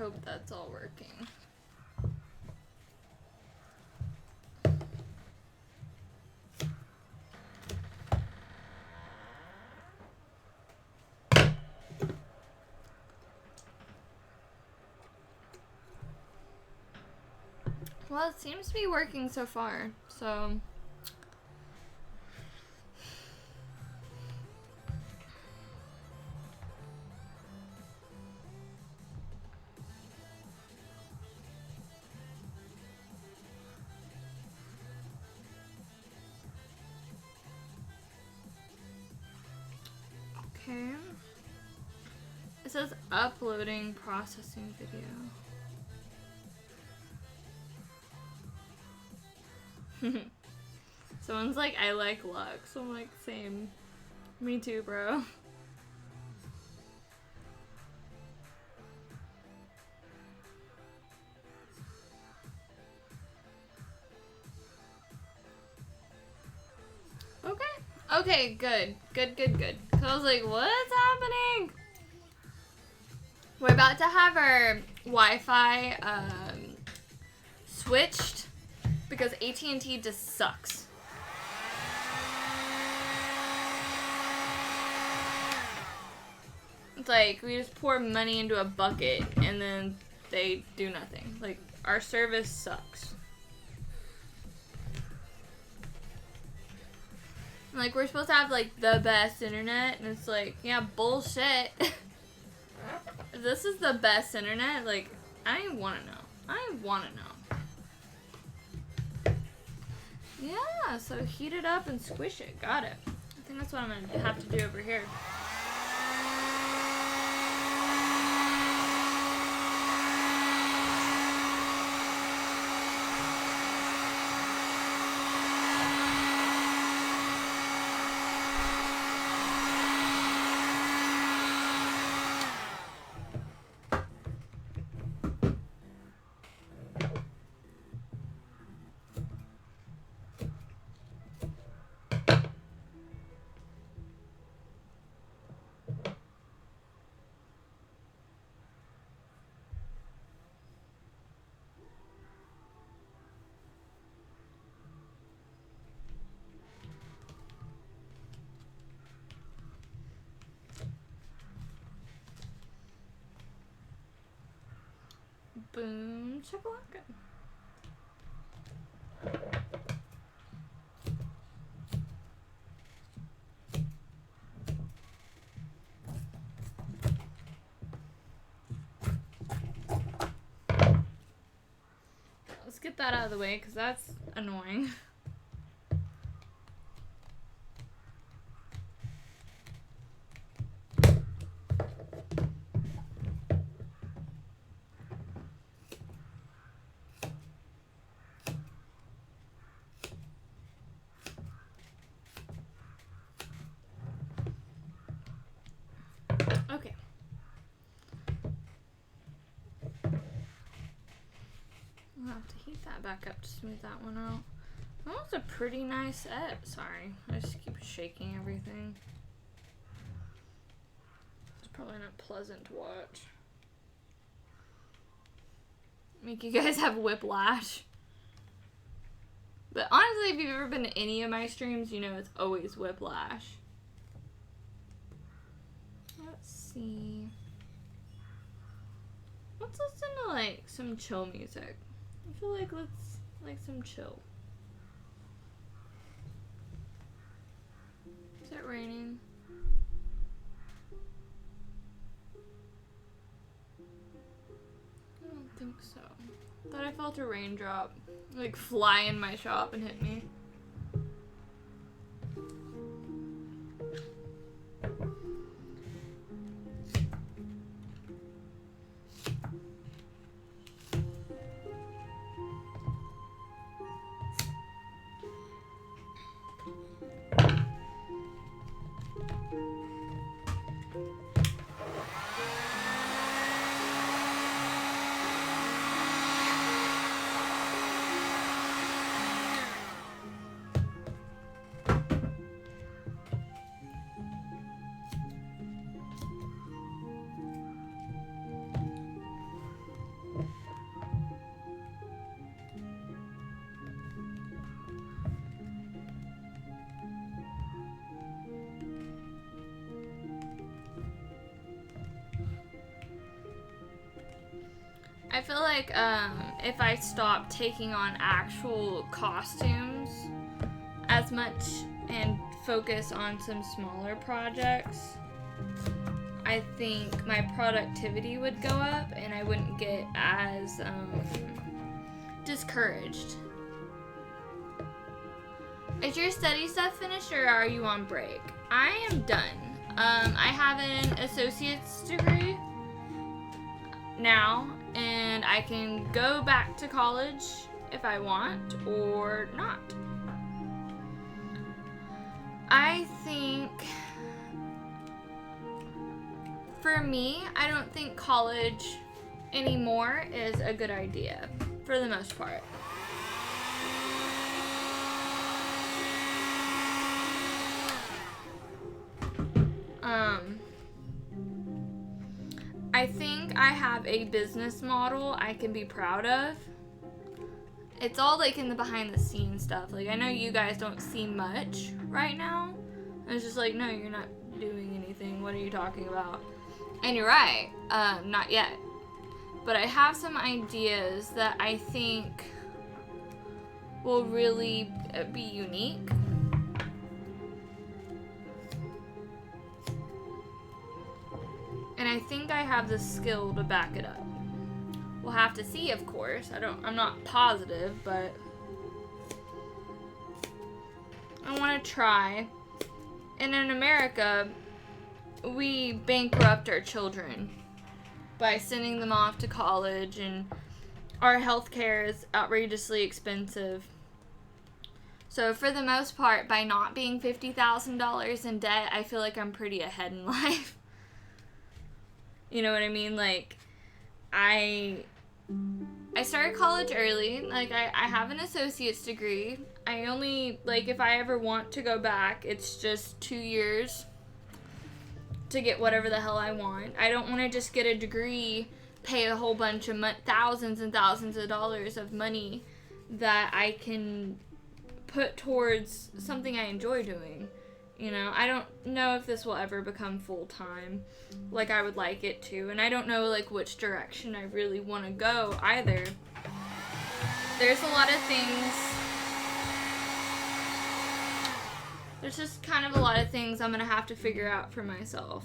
hope that's all working. Well, it seems to be working so far, so... Okay. It says uploading processing video. Someone's like, I like Lux. I'm like, same. Me too, bro. Okay. Okay, good. Good. Cause I was like, what's happening? We're about to have our Wi-Fi switched because AT&T just sucks. It's like we just pour money into a bucket and then they do nothing. Like, our service sucks. Like, we're supposed to have like the best internet and it's like, yeah, bullshit. If this is the best internet, like, I want to know. I want to know. Yeah, so heat it up and squish it. Got it. I think that's what I'm going to have to do over here. Boom, shakalaka. Let's get that out of the way because that's annoying. Okay. I'll have to heat that back up to smooth that one out. That was a pretty nice set. Sorry, I just keep shaking everything. It's probably not pleasant to watch. Make you guys have whiplash. But honestly, if you've ever been to any of my streams, you know it's always whiplash. Let's see. Let's listen to like some chill music. I feel like let's like some chill. Is it raining? I don't think so. Thought I felt a raindrop like fly in my shop and hit me. I feel like if I stop taking on actual costumes as much and focus on some smaller projects, I think my productivity would go up and I wouldn't get as discouraged. Is your study stuff finished or are you on break? I am done. I have an associate's degree now, and I can go back to college if I want or not. I think, for me, I don't think college anymore is a good idea, for the most part. I think I have a business model I can be proud of. It's all like in the behind the scenes stuff. Like, I know you guys don't see much right now. It's just like, no, you're not doing anything. What are you talking about? And you're right. Not yet. But I have some ideas that I think will really be unique. And I think I have the skill to back it up. We'll have to see, of course. I'm not positive, but I want to try. And in America, we bankrupt our children by sending them off to college, and our healthcare is outrageously expensive. So for the most part, by not being $50,000 in debt, I feel like I'm pretty ahead in life. You know what I mean? Like, I started college early. Like, I have an associate's degree. I only, like, if I ever want to go back, it's just 2 years to get whatever the hell I want. I don't want to just get a degree, pay a whole bunch of thousands and thousands of dollars of money that I can put towards something I enjoy doing. You know, I don't know if this will ever become full-time like I would like it to. And I don't know, like, which direction I really want to go either. There's a lot of things. There's just kind of a lot of things I'm going to have to figure out for myself.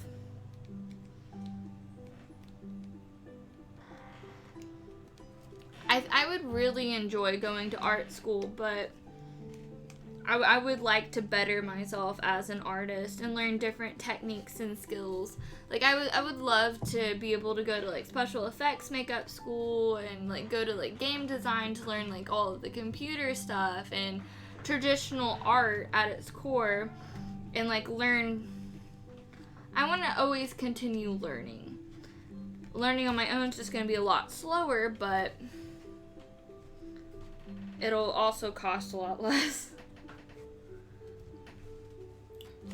I would really enjoy going to art school, but I would like to better myself as an artist and learn different techniques and skills. Like, I would love to be able to go to, like, special effects makeup school and, like, go to, like, game design to learn, like, all of the computer stuff and traditional art at its core and, like, learn. I want to always continue learning. Learning on my own is just going to be a lot slower, but it'll also cost a lot less.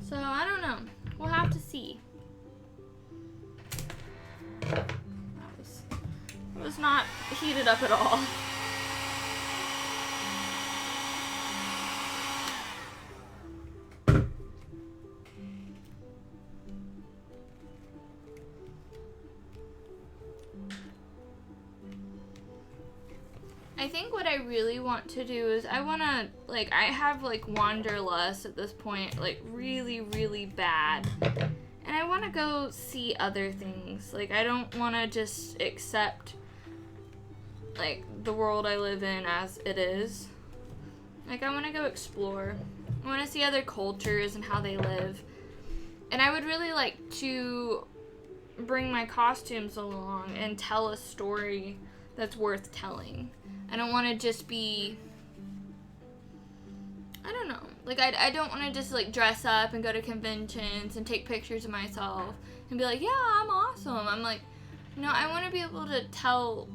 So, I don't know. We'll have to see. That was not heated up at all. I think what I really want to do is I want to, like, I have, like, wanderlust at this point, like, really, really bad. And I want to go see other things. Like, I don't want to just accept, like, the world I live in as it is. Like, I want to go explore. I want to see other cultures and how they live. And I would really like to bring my costumes along and tell a story that's worth telling. I don't want to just be, I don't know, like, I don't want to just, like, dress up and go to conventions and take pictures of myself and be like, yeah, I'm awesome. I'm like, no, I want to be able to tell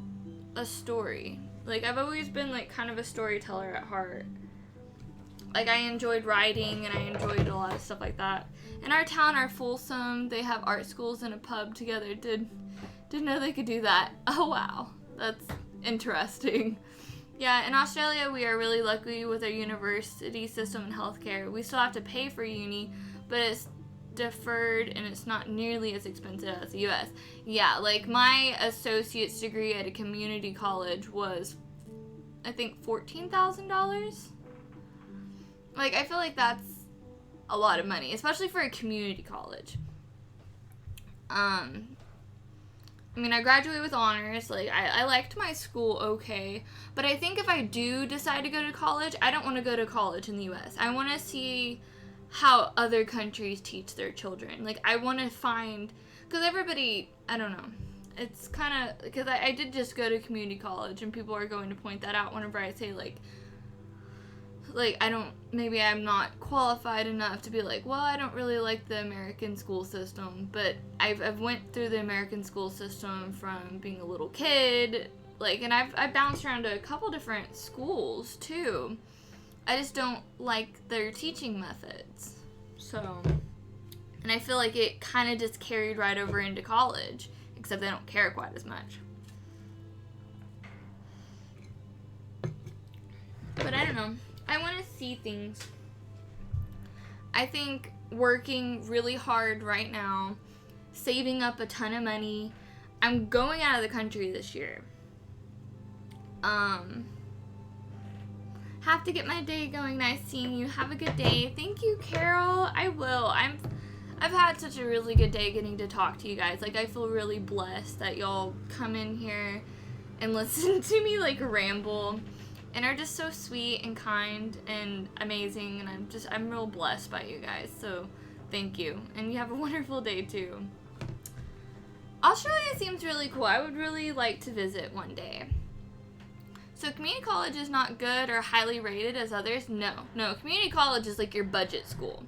a story. Like, I've always been, like, kind of a storyteller at heart. Like, I enjoyed writing and I enjoyed a lot of stuff like that. In our town, our Folsom, they have art schools and a pub together. Didn't know they could do that. Oh, wow. That's interesting. Yeah, in Australia, we are really lucky with our university system and healthcare. We still have to pay for uni, but it's deferred and it's not nearly as expensive as the US. Yeah, like my associate's degree at a community college was, I think, $14,000. Like, I feel like that's a lot of money, especially for a community college. I mean, I graduated with honors. Like, I liked my school okay. But I think if I do decide to go to college, I don't want to go to college in the U.S. I want to see how other countries teach their children. Like, I want to find... Because everybody... I don't know. It's kind of... Because I did just go to community college, and people are going to point that out whenever I say, like, I don't, maybe I'm not qualified enough to be like, well, I don't really like the American school system, but I've went through the American school system from being a little kid, like, and I've bounced around to a couple different schools, too. I just don't like their teaching methods, so, and I feel like it kind of just carried right over into college, except they don't care quite as much. But I don't know. I want to see things. I think working really hard right now, saving up a ton of money. I'm going out of the country this year. Have to get my day going. Nice seeing you. Have a good day. Thank you, Carol. I will. I've had such a really good day getting to talk to you guys. Like, I feel really blessed that y'all come in here and listen to me, like, ramble. And are just so sweet and kind and amazing, and I'm real blessed by you guys, so thank you. And you have a wonderful day, too. Australia seems really cool. I would really like to visit one day. So community college is not good or highly rated as others? No, community college is like your budget school.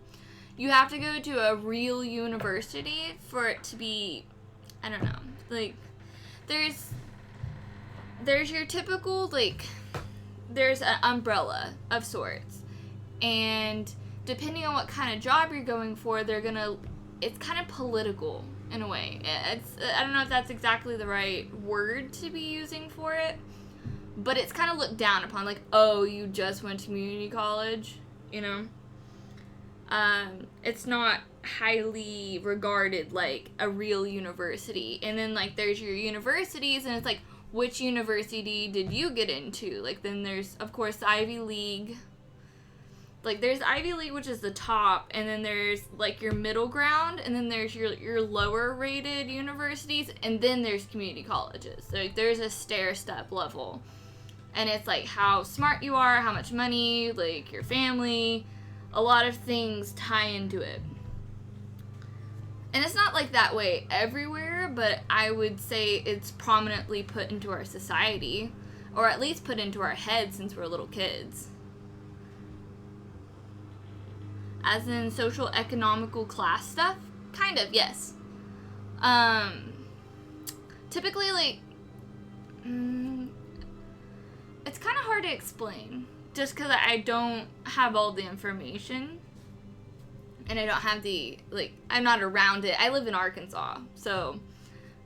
You have to go to a real university for it to be, I don't know, like, there's your typical, like, there's an umbrella of sorts, and depending on what kind of job you're going for, it's kind of political in a way. I don't know if that's exactly the right word to be using for it, but it's kind of looked down upon, like, oh, you just went to community college, you know? It's not highly regarded like a real university. And then, like, there's your universities, and it's like, which university did you get into? Like, then there's, of course, the Ivy League. Like, there's Ivy League, which is the top, and then there's, like, your middle ground, and then there's your lower-rated universities, and then there's community colleges. So, like, there's a stair-step level. And it's, like, how smart you are, how much money, like, your family, a lot of things tie into it. And it's not like that way everywhere, but I would say it's prominently put into our society, or at least put into our heads since we're little kids. As in social economical class stuff? Kind of, yes. Typically, like, it's kind of hard to explain, just because I don't have all the information. And I don't have I'm not around it. I live in Arkansas, so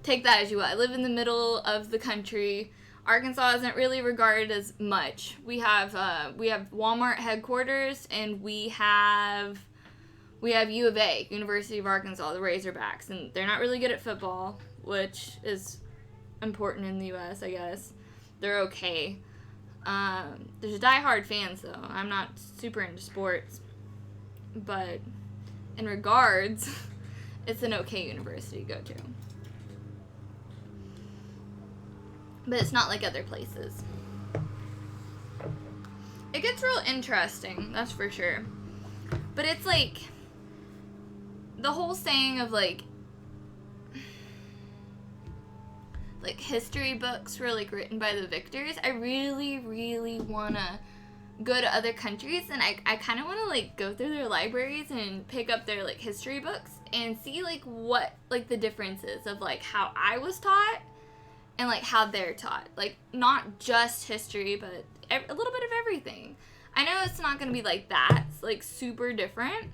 take that as you will. I live in the middle of the country. Arkansas isn't really regarded as much. We have Walmart headquarters, and we have U of A, University of Arkansas, the Razorbacks, and they're not really good at football, which is important in the U.S., I guess. They're okay. There's diehard fans, though. I'm not super into sports, but in regards, it's an okay university to go to. But it's not like other places. It gets real interesting, that's for sure. But it's like, the whole saying of like history books were like written by the victors. I really, really want to go to other countries, and I kind of want to like go through their libraries and pick up their like history books and see like what like the differences of like how I was taught and like how they're taught. Like, not just history, but a little bit of everything. I know it's not going to be like that, it's like super different,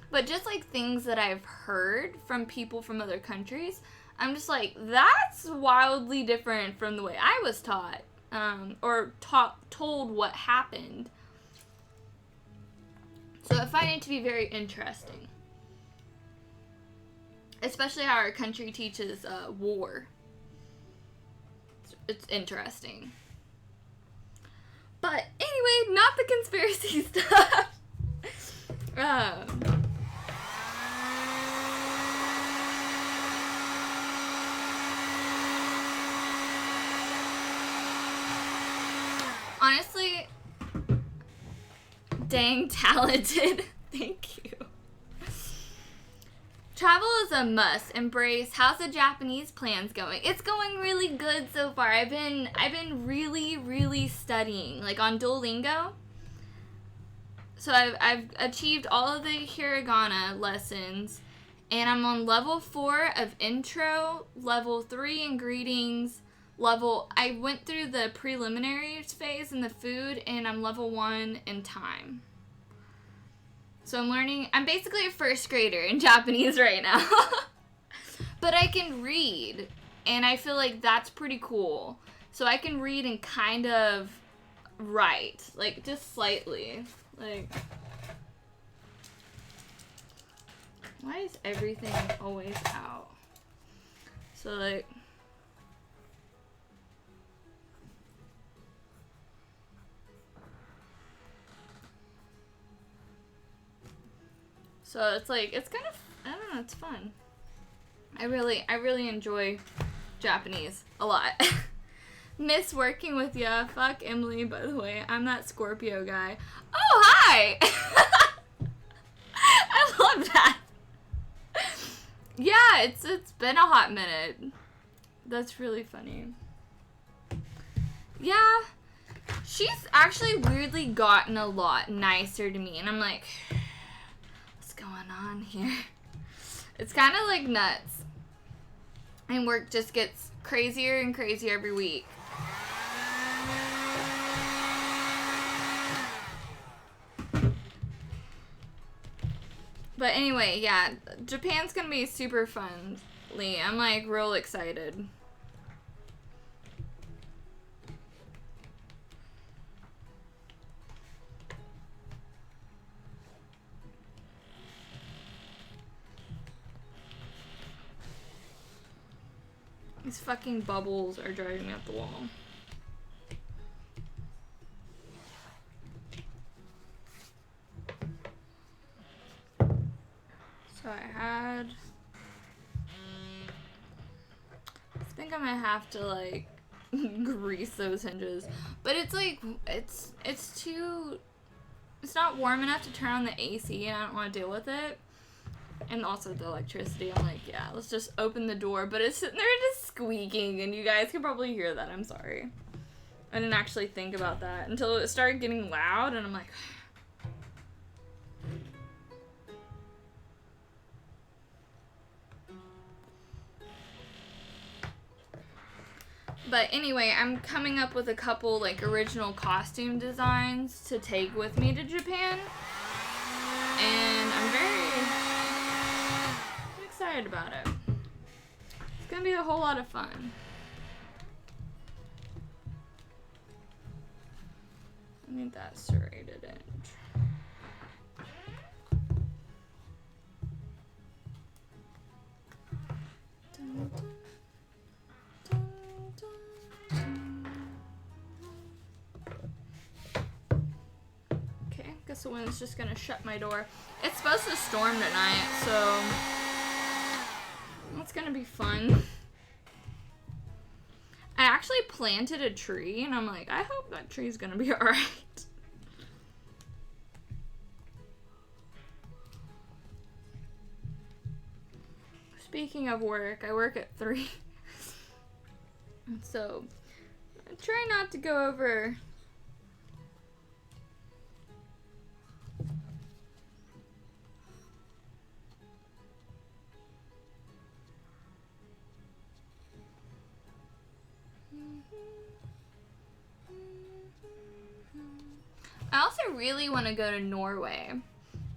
but just like things that I've heard from people from other countries, I'm just like, that's wildly different from the way I was taught, or told what happened. So I find it to be very interesting. Especially how our country teaches war. It's interesting. But anyway, not the conspiracy stuff. Honestly, dang talented. Thank you. Travel is a must. Embrace. How's the Japanese plans going? It's going really good so far. I've been really studying, like on Duolingo. So I've achieved all of the hiragana lessons, and I'm on level 4 of intro, level 3 in greetings, I went through the preliminaries phase in the food, and I'm level 1 in time. So I'm basically a first grader in Japanese right now. But I can read, and I feel like that's pretty cool. So I can read and kind of write, like just slightly. Like, why is everything always out? So like, so it's like, it's kind of, I don't know, it's fun. I really enjoy Japanese a lot. Miss working with ya. Fuck Emily, by the way. I'm that Scorpio guy. Oh, hi! I love that. Yeah, it's been a hot minute. That's really funny. Yeah, she's actually weirdly gotten a lot nicer to me, and I'm like, what's going on here? It's kind of like nuts. And work just gets crazier and crazier every week. But anyway, yeah, Japan's gonna be super fun, Lee. I'm like real excited. These fucking bubbles are driving me up the wall. So I think I'm gonna have to like grease those hinges. But it's like, it's not warm enough to turn on the AC, and I don't want to deal with it. And also the electricity. I'm like, yeah, let's just open the door. But it's sitting there just squeaking, and you guys can probably hear that. I'm sorry. I didn't actually think about that until it started getting loud, and I'm like... But anyway, I'm coming up with a couple, like, original costume designs to take with me to Japan. And I'm very excited about it. It's gonna be a whole lot of fun. I need that serrated edge. Dun, dun. Guess the wind's just gonna shut my door. It's supposed to storm tonight, so it's gonna be fun. I actually planted a tree, and I'm like, I hope that tree's gonna be alright. Speaking of work, I work at 3. So I try not to go over I also really want to go to Norway.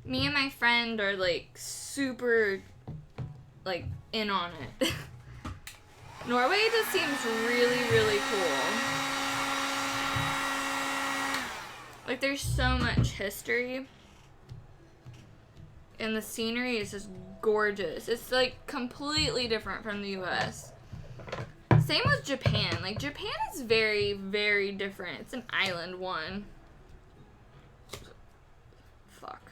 Me and my friend are like super like in on it. Norway just seems really cool. Like there's so much history. And the scenery is just gorgeous. It's like completely different from the US. Same with Japan. Like, Japan is very, very different. It's an island one. Fuck.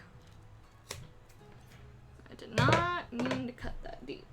I did not mean to cut that deep.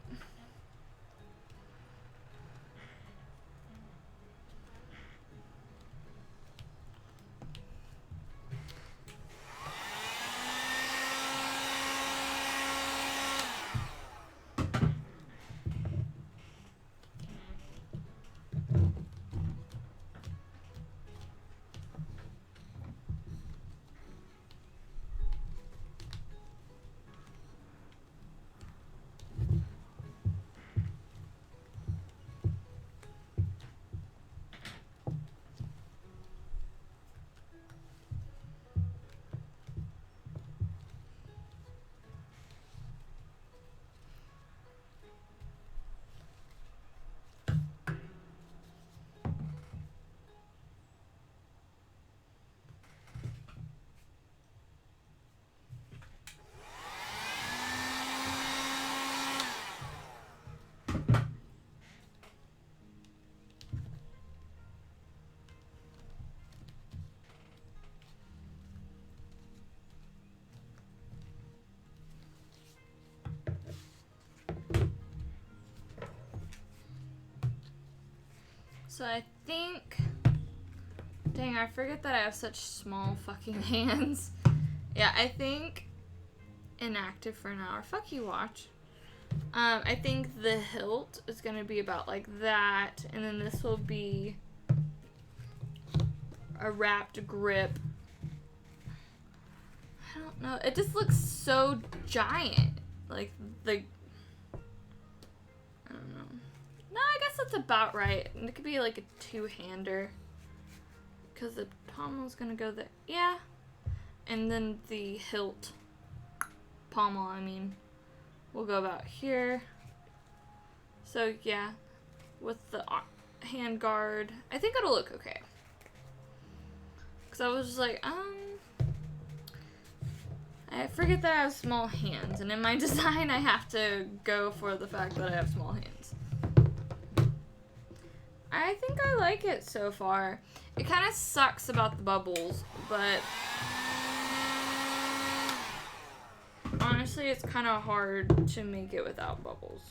So I think, dang, I forget that I have such small fucking hands. Yeah, I think inactive for an hour. Fuck you, watch. I think the hilt is gonna be about like that, and then this will be a wrapped grip. I don't know. It just looks so giant. Like the. I don't know. No, I guess that's about right. It could be like a two-hander. Because the pommel's gonna go there. Yeah. And then the hilt. Pommel, I mean. Will go about here. So, yeah. With the hand guard. I think it'll look okay. Because I was just like, I forget that I have small hands. And in my design, I have to go for the fact that I have small hands. I think I like it so far. It kind of sucks about the bubbles, but honestly, it's kind of hard to make it without bubbles.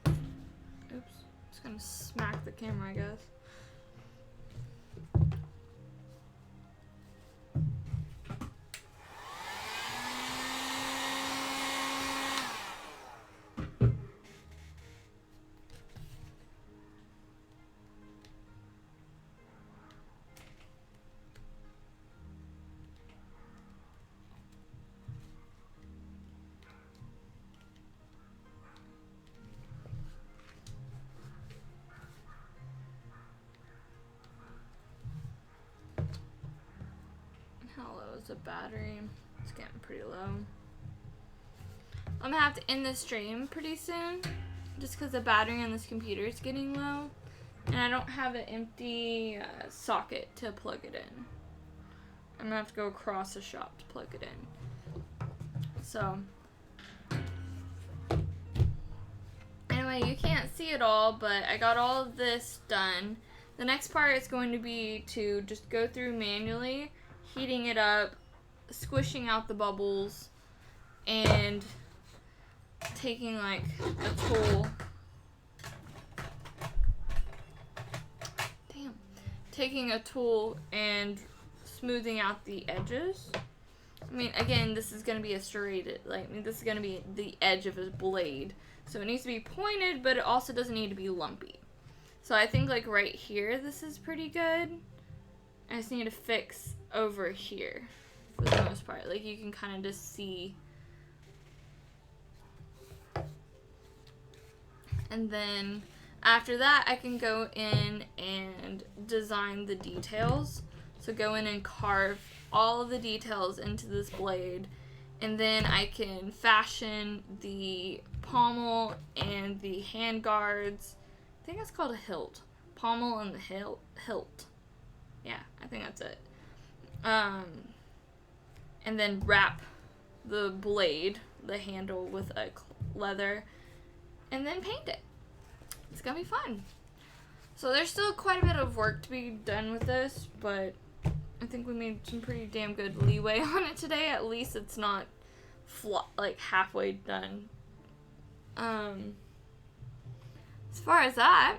Oops. Just gonna smack the camera, I guess. The battery, it's getting pretty low. I'm gonna have to end the stream pretty soon just because the battery on this computer is getting low and I don't have an empty socket to plug it in. I'm gonna have to go across the shop to plug it in. So anyway, you can't see it all, but I got all of this done. The next part is going to be to just go through manually, heating it up, squishing out the bubbles, and taking like a tool. Taking a tool and smoothing out the edges. I mean, again, this is going to be a serrated, like, I mean, this is going to be the edge of a blade. So it needs to be pointed, but it also doesn't need to be lumpy. So I think, like, right here, this is pretty good. I just need to fix over here for the most part. Like, you can kind of just see. And then after that, I can go in and design the details. So go in and carve all of the details into this blade. And then I can fashion the pommel and the hand guards. I think it's called a hilt. Pommel and the hilt. Yeah, I think that's it. And then wrap the blade, the handle, with a leather, and then paint it. It's gonna be fun. So there's still quite a bit of work to be done with this, but I think we made some pretty damn good leeway on it today. At least it's not like halfway done. As far as that,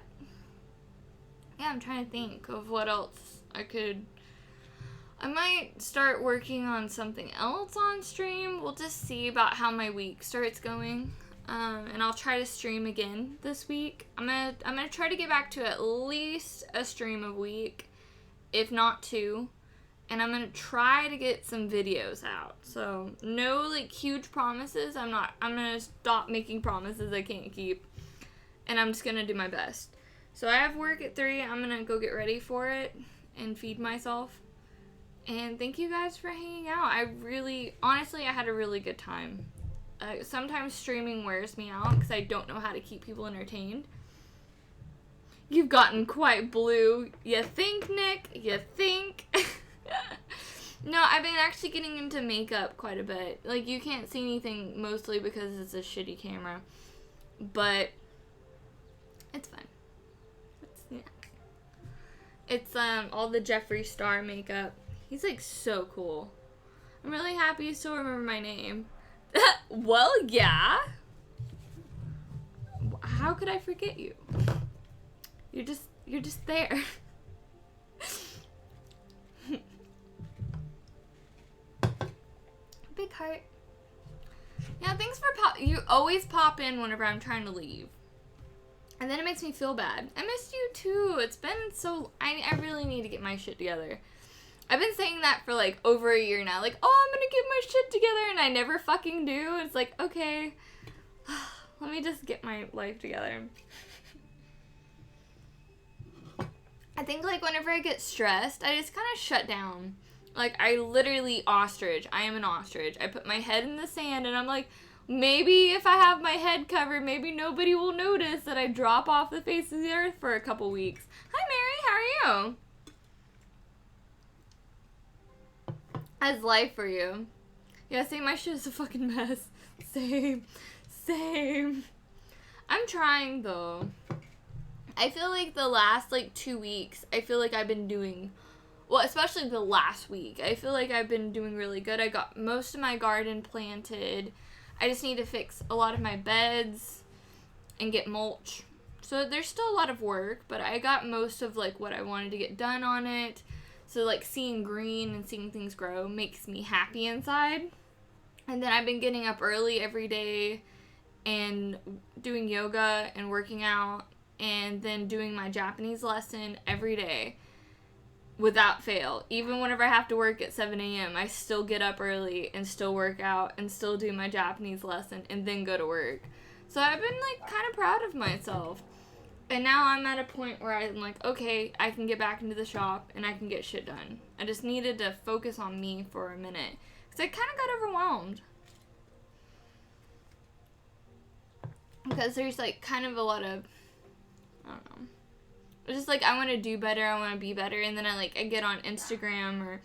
yeah, I'm trying to think of what else I might start working on something else on stream. We'll just see about how my week starts going. And I'll try to stream again this week. I'm gonna try to get back to at least a stream a week, if not 2. And I'm gonna try to get some videos out. So no like huge promises. I'm gonna stop making promises I can't keep. And I'm just gonna do my best. So I have work at 3. I'm gonna go get ready for it and feed myself. And thank you guys for hanging out. Honestly, I had a really good time. Sometimes streaming wears me out because I don't know how to keep people entertained. You've gotten quite blue. You think, Nick? You think? No, I've been actually getting into makeup quite a bit. Like, you can't see anything mostly because it's a shitty camera. But it's fun. It's all the Jeffree Star makeup. He's like so cool. I'm really happy you still remember my name. Well, yeah. How could I forget you? You're just there. Big heart. Yeah, thanks for you always pop in whenever I'm trying to leave. And then it makes me feel bad. I missed you too. It's been so I really need to get my shit together. I've been saying that for like over a year now. Like, oh, I'm gonna get my shit together, and I never fucking do. It's like, okay, let me just get my life together. I think like whenever I get stressed, I just kind of shut down. Like, I literally ostrich. I am an ostrich. I put my head in the sand, and I'm like, maybe if I have my head covered, maybe nobody will notice that I drop off the face of the earth for a couple weeks. Hi, Mary. How are you? How's life for you? Yeah, same. My shit is a fucking mess. Same. I'm trying, though. I feel like the last, 2 weeks, I feel like I've been doing... Well, especially the last week. I feel like I've been doing really good. I got most of my garden planted. I just need to fix a lot of my beds and get mulch. So there's still a lot of work, but I got most of, what I wanted to get done on it. So, seeing green and seeing things grow makes me happy inside. And then I've been getting up early every day and doing yoga and working out and then doing my Japanese lesson every day without fail. Even whenever I have to work at 7 a.m., I still get up early and still work out and still do my Japanese lesson and then go to work. So I've been, kind of proud of myself. And now I'm at a point where I'm like, okay, I can get back into the shop and I can get shit done. I just needed to focus on me for a minute. Because I kind of got overwhelmed. Because there's, kind of a lot of, I don't know. It's just, I want to do better, I want to be better. And then I get on Instagram or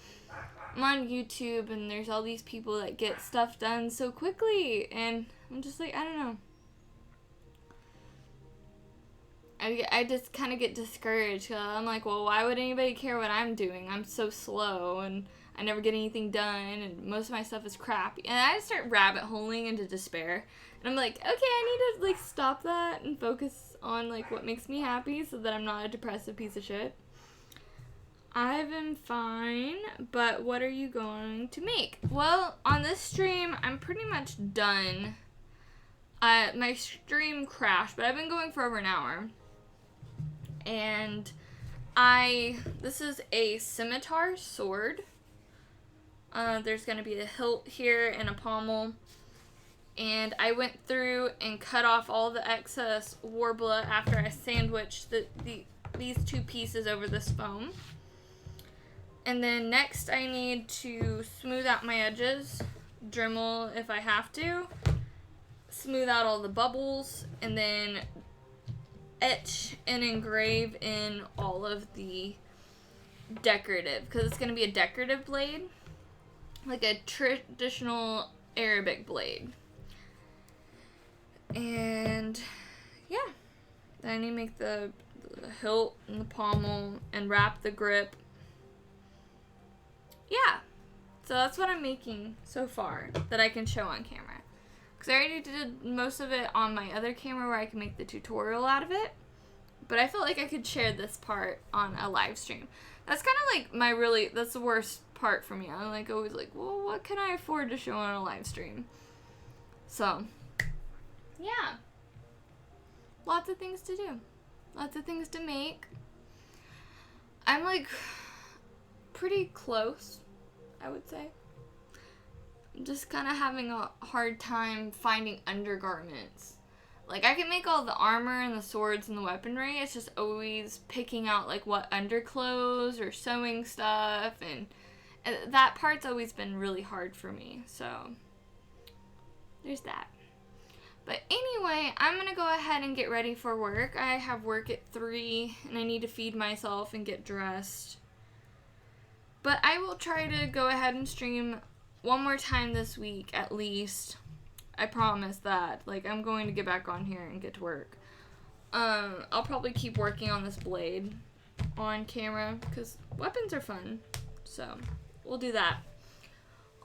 I'm on YouTube and there's all these people that get stuff done so quickly. And I'm just I don't know. I just kind of get discouraged. I'm like, well, why would anybody care what I'm doing? I'm so slow, and I never get anything done, and most of my stuff is crappy. And I just start rabbit holing into despair. And I'm like, okay, I need to, stop that and focus on, what makes me happy so that I'm not a depressive piece of shit. I've been fine, but what are you going to make? Well, on this stream, I'm pretty much done. My stream crashed, but I've been going for over an hour. And this is a scimitar sword. There's going to be a hilt here and a pommel. And I went through and cut off all the excess warbler after I sandwiched these two pieces over this foam. And then next I need to smooth out my edges, Dremel if I have to, smooth out all the bubbles, and then etch and engrave in all of the decorative, because it's going to be a decorative blade, like a traditional Arabic blade. And yeah, then I need to make the hilt and the pommel and wrap the grip. Yeah, so that's what I'm making so far that I can show on camera. Because I already did most of it on my other camera where I can make the tutorial out of it. But I felt like I could share this part on a live stream. That's kind of like that's the worst part for me. I'm like always like, well, what can I afford to show on a live stream? So, yeah. Lots of things to do. Lots of things to make. I'm like pretty close, I would say. I'm just kind of having a hard time finding undergarments. Like, I can make all the armor and the swords and the weaponry. It's just always picking out, like, what underclothes or sewing stuff. And that part's always been really hard for me. So, there's that. But anyway, I'm going to go ahead and get ready for work. I have work at 3, and I need to feed myself and get dressed. But I will try to go ahead and stream one more time this week, at least. I promise that. Like, I'm going to get back on here and get to work. I'll probably keep working on this blade on camera, because weapons are fun. So, we'll do that.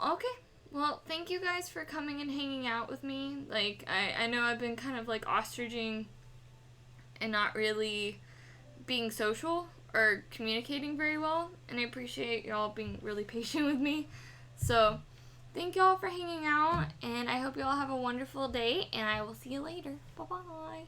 Okay. Well, thank you guys for coming and hanging out with me. Like, I know I've been kind of, like, ostriching and not really being social or communicating very well. And I appreciate y'all being really patient with me. So, thank y'all for hanging out. And I hope y'all have a wonderful day. And I will see you later. Bye-bye.